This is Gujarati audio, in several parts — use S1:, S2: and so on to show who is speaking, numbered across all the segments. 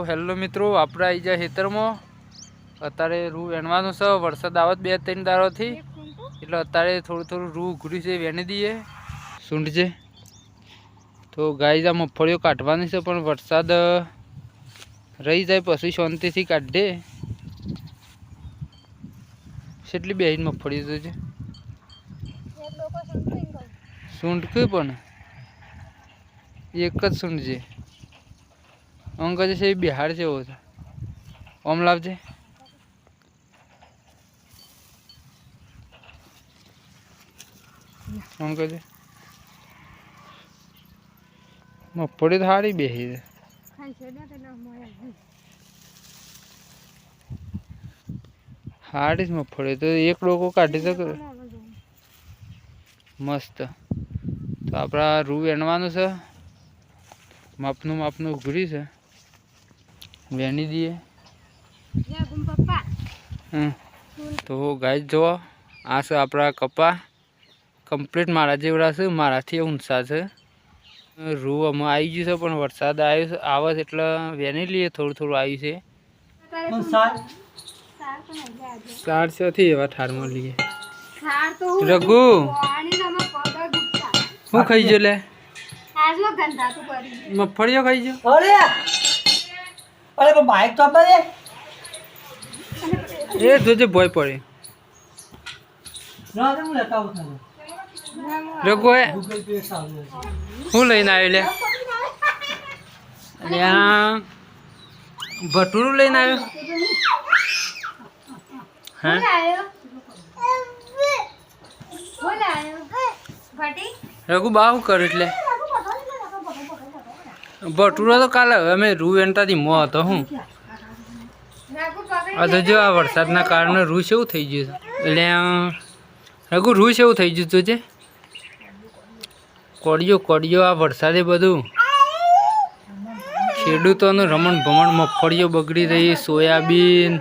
S1: હેલો મિત્રો, આપણે આવી જાય ખેતરમાં. અત્યારે રૂ વેણવાનું છે. વરસાદ આવત 2-3 દાડાથી, એટલે અત્યારે થોડું રૂ ઉઘર્યું છે, વેણી દઈએ સૂંઢ છે. તો ગાય આ મગફળીઓ કાઢવાની છે, પણ વરસાદ રહી જાય પછી શાંતિથી કાઢે. કેટલી બેહીને મગફળી તો છે સૂંઢ કે પણ એક જ સૂંઢ છે. અંક છે બિહાર છે એવો ઓમ લાવજે. અંક છે મગફળી સારી બેહી છે. હારી જ મગફળી તો એક લોકો કાઢી શકે મસ્ત. તો આપણા રૂ વેણવાનું છે. માપનું ઉઘરી છે, વેણી દઈએ. તો ગાય જો આ છે આપણા કપા કમ્પ્લીટ મારા જેવડા છે, મારાથી ઊંચા છે. રૂ અમે આવી ગયું છે, પણ વરસાદ આવે છે એટલે વેણી લઈએ. થોડું આવ્યું છે. સાર થી એવા ઠારમાં લઈએ. રઘુ હું ખાઈ જો લે મગફળીઓ ખાઈ જો.
S2: અરે બાઈક તો આપે
S1: એ જોજે ભોય પડે. રઘુ હું લઈને આવ્યો લે? ત્યાં ભટુરું લઈને આવ્યો. રઘુ બા શું કરે એટલે ભટુરો તો કાલે અમે રૂ વેણતાથી મો હતો. હું આ તો જો આ વરસાદના કારણે રૂ કેવું થઈ ગયું છે. એટલે રઘુ રૂ કેવું થઈ ગયું તું છે કોડિયો આ વરસાદે બધું ખેડૂતોનું રમણ ભમણ. મગફળીઓ બગડી રહી, સોયાબીન,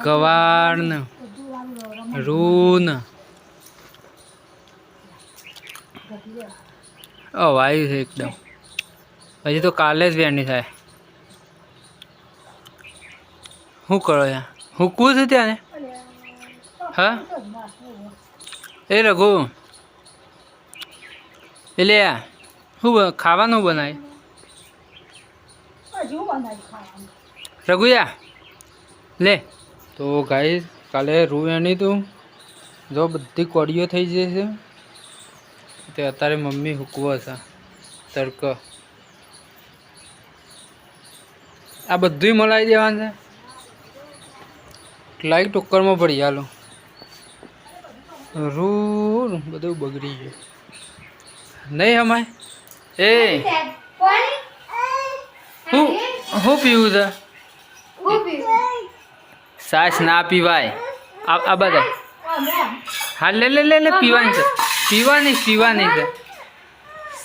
S1: ગવાર ને રૂ ને વાયુ છે એકદમ. હજી તો કાલે જ વેણી થાય. શું કરો યાર? હુકવું છે ત્યાં ને? હા એ રઘુ એટલે શું ખાવાનું બનાય રઘુયા લે? તો ગાય કાલે રૂ વેણી તું જો બધી કોડીઓ થઈ જશે. તે અત્યારે મમ્મી હુકવો છે તડક. આ બધું મલાઈ દેવાનું છે. લાઈક ટોકરમાં પડી હાલો. રૂ બધું બગડી ગયું નહીં અમાય. એ હું પીવું છે? સાસ ના પીવાય. આ બધા હા લે પીવાની છે. પીવાની છે.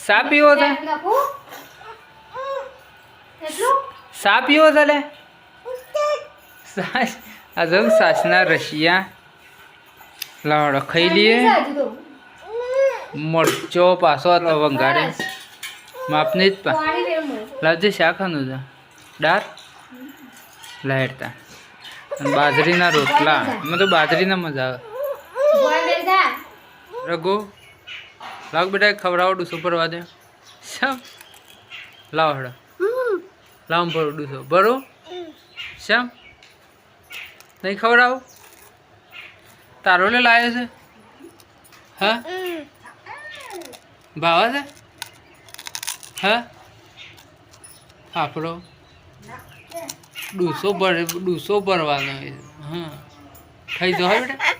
S1: સા પીવો છે? સા પીવો છે લે? સાસ આ જો સાસના રશિયા લાવડો ખાઈ લઈએ. મરચો પાછો વંગાડે માપની જ પા લાવજે. શાખાનું છે દાળ લાહેરતા અને બાજરીના રોટલા. એમાં તો બાજરીના મજા આવે. રઘુ લાવ બેટા ખવડાવો. ડૂસો ભરવા દે. શ્યામ લાવ હડો લાવ ભરો ડૂસો ભરો. શ્યામ નહીં ખવડાવો? તારો લે લાવ્યો છે? હા ભાવા છે? હા ફાફડો ડૂસો ભરવાનો. હા ખાઈ જાઓ બેટા.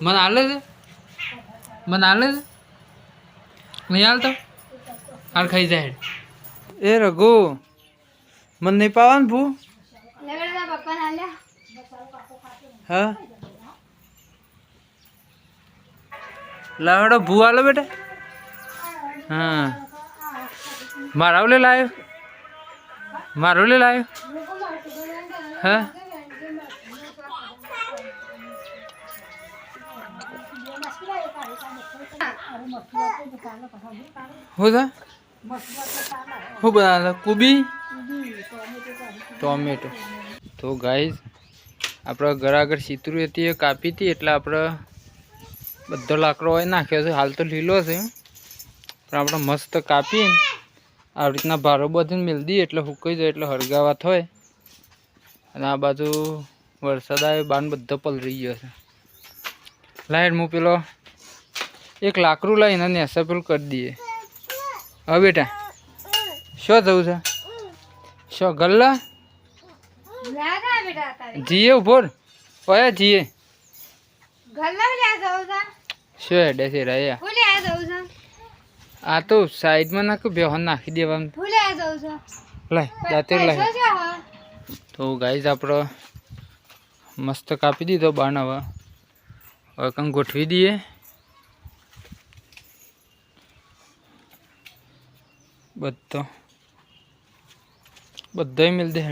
S1: મને હાલે છે? મને હાલે છે? નહીં હાલતો? હાલ ખાઈ જાય. એ રઘુ મને નહીં પાવાનું ભૂ? હા લાવડો ભૂ હાલો બેટા. હા મારા લે લાવ્યો. મારો લે લાવ્યો. હા હું બનાવે કુબી ટોમેટો. તો ગાઈઝ આપણે ઘર આગળ સીતરું હતી એ કાપી હતી એટલે આપણે બધો લાકડો હોય નાખ્યો છે. હાલ તો લીલો છે પણ આપણે મસ્ત કાપીને આવી રીતના ભારો બધીને મેળ દઈએ એટલે સુકાઈ જાય એટલે હળગાવા થાય. અને આ બાજુ વરસાદ આવે બાન બધો પલળી ગયો છે. લાઈટ હું પેલો એક લાકડું લઈને નેસા પેલું કરી દઈએ. હવે બેટા શું થયું છે? શું ગલ્લા જીએ ઉભો ઓયા જીએ શું હેડે છે રહ્યા? આ તો સાઈડમાં નાખ બેહન નાખી દેવાનું. લાય દાંતે લાય. તો ગાઈઝ આપણે મસ્ત કાપી દીધો બાણ. હવે કંઈ ગોઠવી દઈએ. બધો મિલ દે.